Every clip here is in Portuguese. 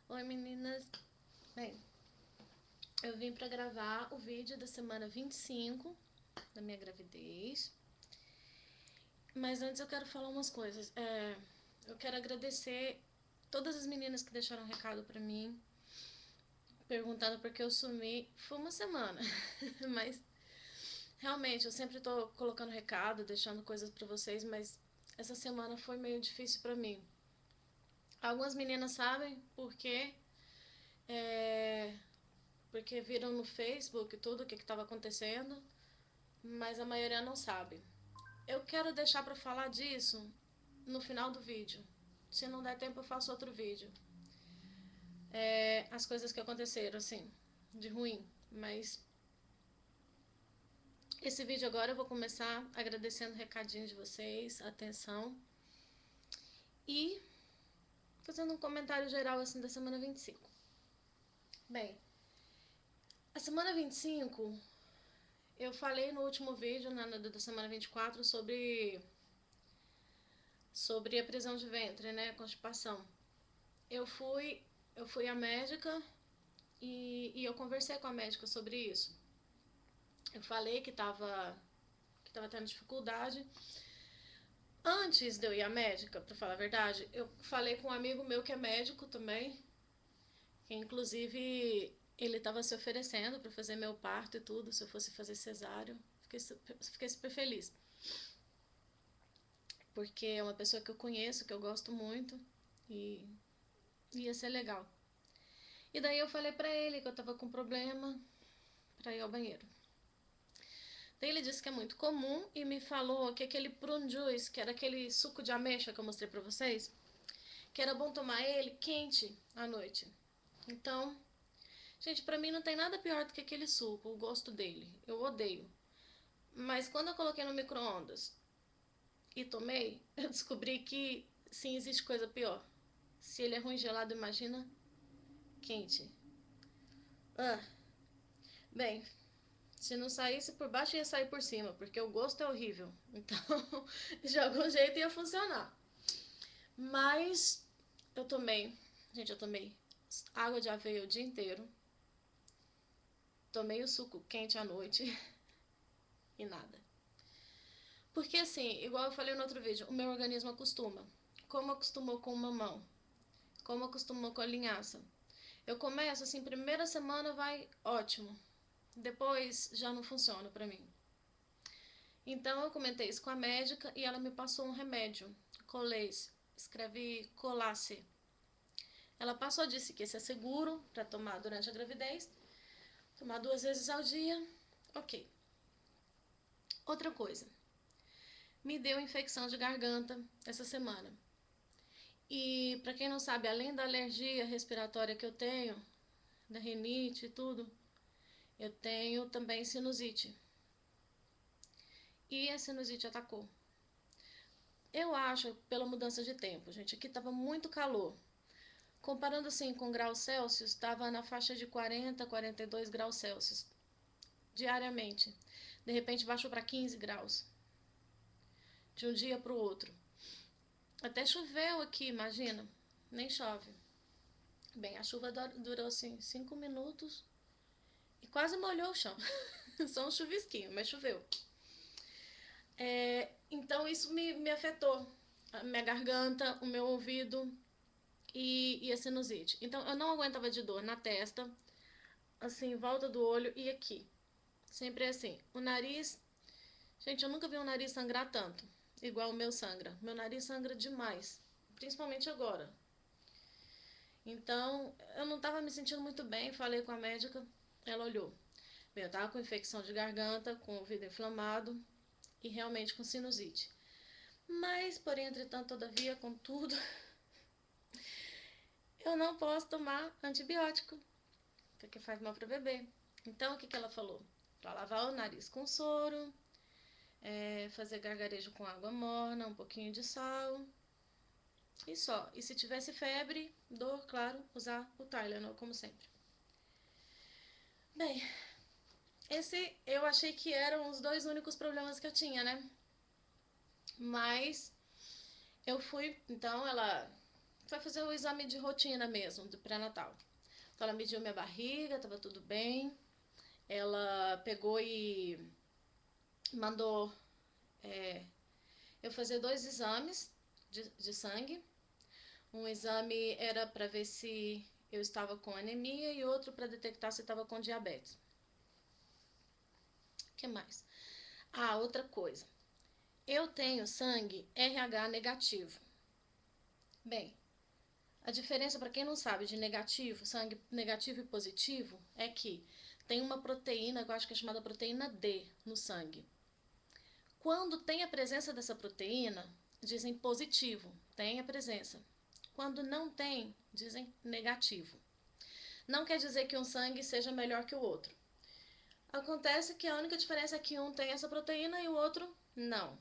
Oi meninas, bem, eu vim pra gravar o vídeo da semana 25 da minha gravidez. Mas antes eu quero falar umas coisas. Eu quero agradecer todas as meninas que deixaram um recado pra mim, perguntando por que eu sumi. Foi uma semana, mas realmente eu sempre tô colocando recado, deixando coisas pra vocês, mas essa semana foi meio difícil pra mim. Algumas meninas sabem é, porque viram no Facebook tudo o que estava acontecendo, mas a maioria não sabe. Eu quero deixar para falar disso no final do vídeo. Se não der tempo, eu faço outro vídeo. As coisas que aconteceram, assim, de ruim. Mas esse vídeo agora eu vou começar agradecendo o recadinho de vocês, a atenção. E fazendo um comentário geral, assim, da semana 25. Bem, a semana 25, eu falei no último vídeo, da semana 24, sobre a prisão de ventre, né, constipação. Eu fui, eu fui à médica e eu conversei com a médica sobre isso. Eu falei que tava tendo dificuldade. Antes de eu ir à médica, pra falar a verdade, eu falei com um amigo meu que é médico também, que inclusive ele estava se oferecendo para fazer meu parto e tudo, se eu fosse fazer cesáreo. Fiquei super feliz. Porque é uma pessoa que eu conheço, que eu gosto muito e ia ser legal. E daí eu falei pra ele que eu tava com problema pra ir ao banheiro. Daí ele disse que é muito comum e me falou que aquele prune juice, que era aquele suco de ameixa que eu mostrei pra vocês, que era bom tomar ele quente à noite. Então, gente, pra mim não tem nada pior do que aquele suco, o gosto dele. Eu odeio. Mas quando eu coloquei no micro-ondas e tomei, eu descobri que sim, existe coisa pior. Se ele é ruim gelado, imagina quente. Ah, bem, se não saísse por baixo, ia sair por cima, porque o gosto é horrível. Então, de algum jeito ia funcionar. Mas eu tomei água de aveia o dia inteiro. Tomei o suco quente à noite e nada. Porque assim, igual eu falei no outro vídeo, o meu organismo acostuma. Como acostumou com o mamão, como acostumou com a linhaça. Eu começo assim, primeira semana vai ótimo. Depois já não funciona pra mim. Então eu comentei isso com a médica e ela me passou um remédio, Colase, escrevi Colace. Ela passou, disse que esse é seguro para tomar durante a gravidez, tomar 2 vezes ao dia, ok. Outra coisa, me deu infecção de garganta essa semana. E para quem não sabe, além da alergia respiratória que eu tenho, da rinite e tudo, eu tenho também sinusite. E a sinusite atacou. Eu acho, pela mudança de tempo, gente, aqui estava muito calor. Comparando assim com graus Celsius, estava na faixa de 40, 42 graus Celsius diariamente. De repente baixou para 15 graus de um dia para o outro. Até choveu aqui, imagina. Nem chove. Bem, a chuva durou assim 5 minutos e quase molhou o chão. Só um chuvisquinho, mas choveu. Então isso me afetou. A minha garganta, o meu ouvido e a sinusite. Então eu não aguentava de dor na testa, assim, em volta do olho e aqui. Sempre é assim. O nariz. Gente, eu nunca vi um nariz sangrar tanto. Igual o meu sangra. Meu nariz sangra demais. Principalmente agora. Então, eu não estava me sentindo muito bem. Falei com a médica. Ela olhou. Bem, eu estava com infecção de garganta, com o ouvido inflamado e realmente com sinusite. Mas, porém, entretanto, todavia, contudo, eu não posso tomar antibiótico, porque faz mal para o bebê. Então, o que ela falou? Para lavar o nariz com soro, fazer gargarejo com água morna, um pouquinho de sal e só. E se tivesse febre, dor, claro, usar o Tylenol, como sempre. Bem, esse eu achei que eram os dois únicos problemas que eu tinha, né? Mas eu fui, então ela foi fazer o exame de rotina mesmo, do pré-natal. Então ela mediu minha barriga, tava tudo bem. Ela pegou e mandou eu fazer 2 exames de sangue. Um exame era para ver se eu estava com anemia e outro para detectar se estava com diabetes. O que mais? Ah, outra coisa. Eu tenho sangue RH negativo. Bem, a diferença, para quem não sabe, de negativo, sangue negativo e positivo, é que tem uma proteína, que eu acho que é chamada proteína D, no sangue. Quando tem a presença dessa proteína, dizem positivo, tem a presença. Quando não tem, dizem negativo. Não quer dizer que um sangue seja melhor que o outro. Acontece que a única diferença é que um tem essa proteína e o outro não.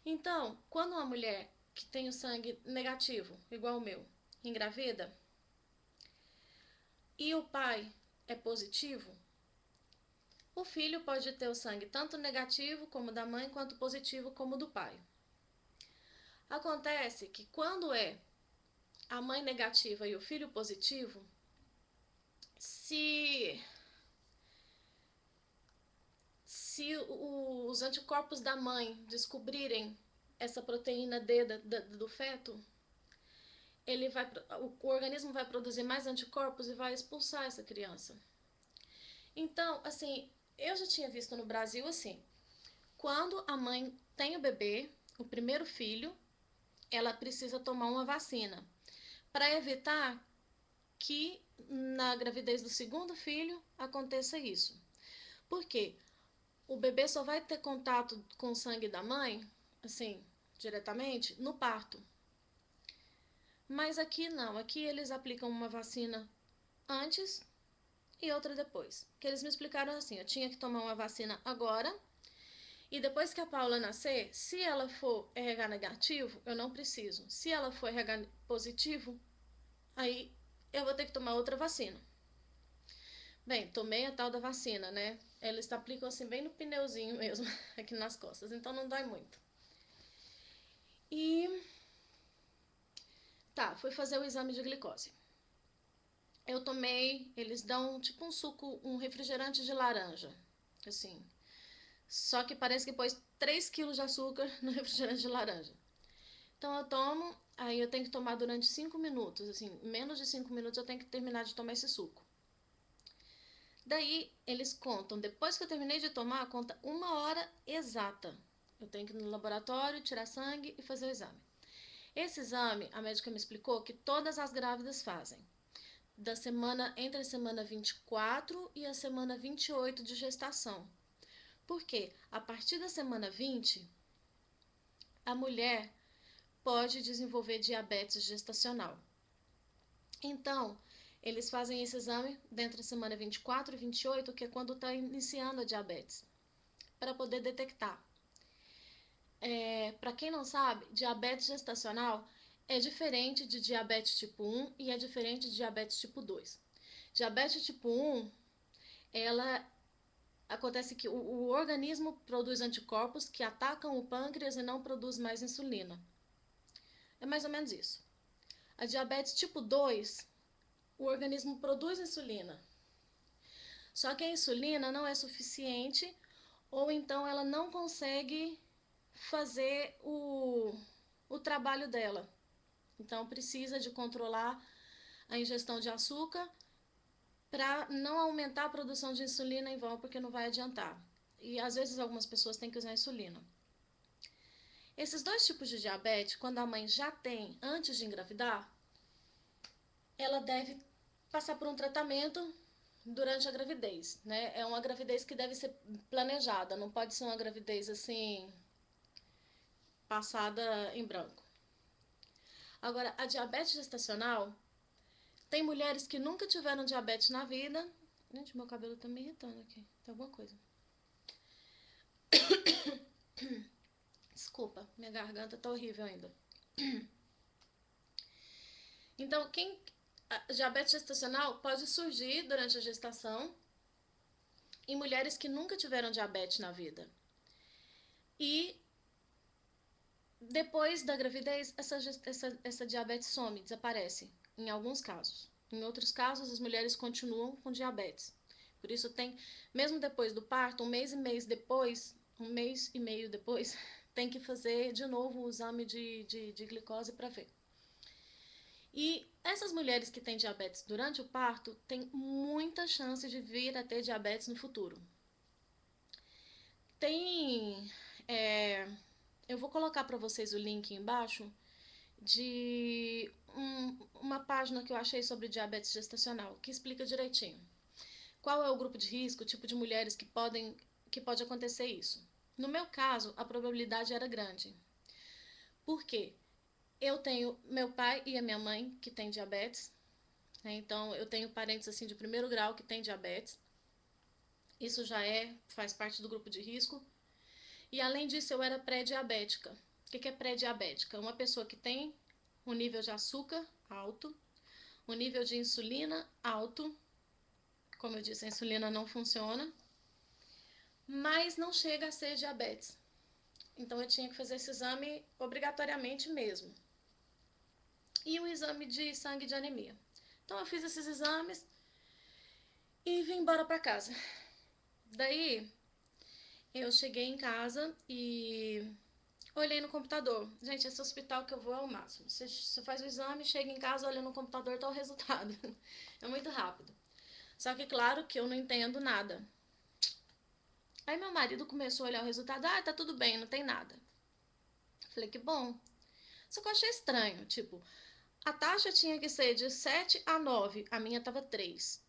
Então, quando uma mulher que tem o sangue negativo, igual o meu, engravida, e o pai é positivo, o filho pode ter o sangue tanto negativo como da mãe, quanto positivo como do pai. Acontece que quando é a mãe negativa e o filho positivo, se os anticorpos da mãe descobrirem essa proteína D do feto, o organismo vai produzir mais anticorpos e vai expulsar essa criança. Então, assim, eu já tinha visto no Brasil assim, quando a mãe tem o bebê, o primeiro filho, ela precisa tomar uma vacina para evitar que na gravidez do segundo filho aconteça isso. Por quê? O bebê só vai ter contato com o sangue da mãe, assim, diretamente, no parto. Mas aqui não, aqui eles aplicam uma vacina antes e outra depois. Que eles me explicaram assim, eu tinha que tomar uma vacina agora e depois que a Paula nascer, se ela for RH negativo, eu não preciso. Se ela for RH positivo, aí eu vou ter que tomar outra vacina. Bem, tomei a tal da vacina, né? Eles aplicam assim bem no pneuzinho mesmo, aqui nas costas, então não dói muito. E tá, fui fazer o exame de glicose. Eu tomei, eles dão tipo um suco, um refrigerante de laranja, assim. Só que parece que pôs 3 quilos de açúcar no refrigerante de laranja. Então eu tomo, aí eu tenho que tomar durante 5 minutos, assim, menos de 5 minutos eu tenho que terminar de tomar esse suco. Daí eles contam, depois que eu terminei de tomar, conta 1 hora exata. Eu tenho que ir no laboratório, tirar sangue e fazer o exame. Esse exame, a médica me explicou que todas as grávidas fazem. Entre a semana 24 e a semana 28 de gestação. Porque a partir da semana 20, a mulher pode desenvolver diabetes gestacional. Então, eles fazem esse exame dentro da semana 24 e 28, que é quando está iniciando a diabetes, para poder detectar. Para quem não sabe, diabetes gestacional é diferente de diabetes tipo 1 e é diferente de diabetes tipo 2. Diabetes tipo 1, ela acontece que o organismo produz anticorpos que atacam o pâncreas e não produz mais insulina. É mais ou menos isso. A diabetes tipo 2, o organismo produz insulina. Só que a insulina não é suficiente ou então ela não consegue fazer o trabalho dela. Então precisa de controlar a ingestão de açúcar para não aumentar a produção de insulina em vão, porque não vai adiantar. E às vezes algumas pessoas têm que usar insulina. Esses 2 tipos de diabetes, quando a mãe já tem antes de engravidar, ela deve passar por um tratamento durante a gravidez, né? É uma gravidez que deve ser planejada, não pode ser uma gravidez assim passada em branco. Agora, a diabetes gestacional, tem mulheres que nunca tiveram diabetes na vida. Gente, meu cabelo tá me irritando aqui, tem alguma coisa. Desculpa, minha garganta tá horrível ainda. Então, a diabetes gestacional pode surgir durante a gestação em mulheres que nunca tiveram diabetes na vida. E Depois da gravidez, essa diabetes some, desaparece, em alguns casos. Em outros casos, as mulheres continuam com diabetes. Por isso tem, mesmo depois do parto, um mês e meio depois, tem que fazer de novo o exame de glicose para ver. E essas mulheres que têm diabetes durante o parto têm muita chance de vir a ter diabetes no futuro. Tem. é, eu vou colocar para vocês o link embaixo de uma página que eu achei sobre diabetes gestacional, que explica direitinho qual é o grupo de risco, o tipo de mulheres que pode acontecer isso. No meu caso, a probabilidade era grande. Por quê? Eu tenho meu pai e a minha mãe que têm diabetes, né? Então eu tenho parentes assim de primeiro grau que têm diabetes. Isso já faz parte do grupo de risco. E além disso, eu era pré-diabética. O que é pré-diabética? Uma pessoa que tem um nível de açúcar alto, um nível de insulina alto. Como eu disse, a insulina não funciona, mas não chega a ser diabetes. Então eu tinha que fazer esse exame obrigatoriamente mesmo. E o exame de sangue de anemia. Então eu fiz esses exames e vim embora para casa. Daí eu cheguei em casa e olhei no computador. Gente, esse hospital que eu vou é o máximo. Você faz o exame, chega em casa, olha no computador, tá o resultado. É muito rápido. Só que claro que eu não entendo nada. Aí meu marido começou a olhar o resultado. Ah, tá tudo bem, não tem nada. Falei, que bom. Só que eu achei estranho. Tipo, a taxa tinha que ser de 7 a 9. A minha tava 3.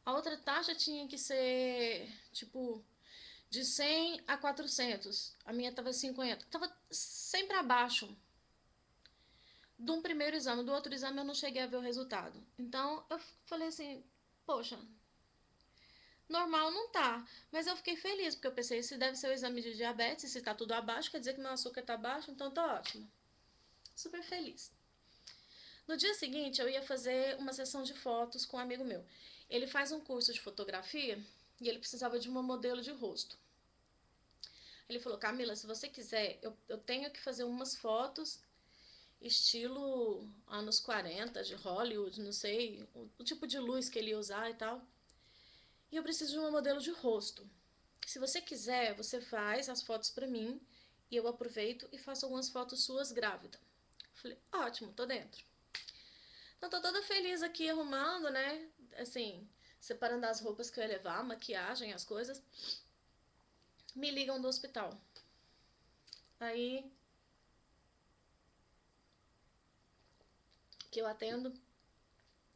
A outra taxa tinha que ser, tipo, de 100 a 400. A minha tava 50. Tava sempre abaixo de um primeiro exame. Do outro exame eu não cheguei a ver o resultado. Então eu falei assim, poxa, normal não tá. Mas eu fiquei feliz, porque eu pensei, esse deve ser o exame de diabetes, se tá tudo abaixo, quer dizer que meu açúcar tá baixo, então tá ótimo. Super feliz. No dia seguinte, eu ia fazer uma sessão de fotos com um amigo meu. Ele faz um curso de fotografia e ele precisava de uma modelo de rosto. Ele falou, Camila, se você quiser, eu tenho que fazer umas fotos estilo anos 40 de Hollywood, não sei, o tipo de luz que ele ia usar e tal. E eu preciso de uma modelo de rosto. Se você quiser, você faz as fotos pra mim e eu aproveito e faço algumas fotos suas grávida. Falei, ótimo, tô dentro. Então tô toda feliz aqui arrumando, né? Assim, separando as roupas que eu ia levar, a maquiagem, as coisas. Me ligam do hospital. Aí que eu atendo,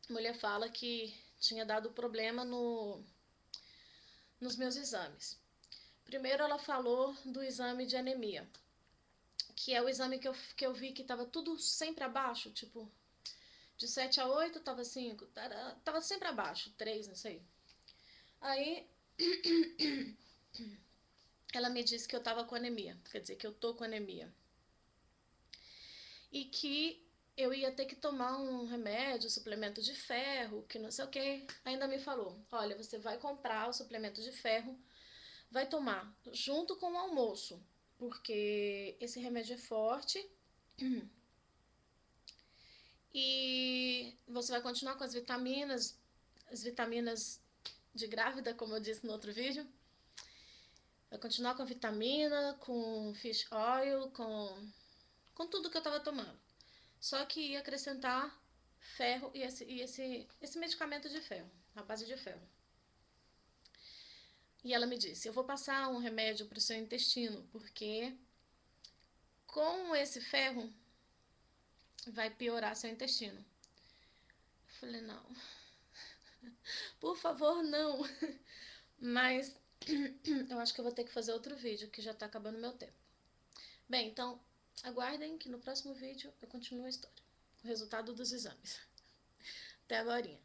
a mulher fala que tinha dado problema nos meus exames. Primeiro ela falou do exame de anemia, que é o exame que eu vi que tava tudo sempre abaixo, tipo, de 7 a 8 tava 5, tava sempre abaixo, 3, não sei. Aí ela me disse que eu tava com anemia, quer dizer, que eu tô com anemia. E que eu ia ter que tomar um remédio, suplemento de ferro, que não sei o que. Ainda me falou, olha, você vai comprar o suplemento de ferro, vai tomar junto com o almoço, porque esse remédio é forte e você vai continuar com as vitaminas de grávida, como eu disse no outro vídeo. Vai continuar com a vitamina, com fish oil, com tudo que eu tava tomando. Só que ia acrescentar ferro e esse medicamento de ferro, a base de ferro. E ela me disse, eu vou passar um remédio para o seu intestino, porque com esse ferro vai piorar seu intestino. Eu falei, não, por favor, não. Mas eu acho que eu vou ter que fazer outro vídeo, que já tá acabando meu tempo. Bem, então, aguardem que no próximo vídeo eu continuo a história. O resultado dos exames. Até agora.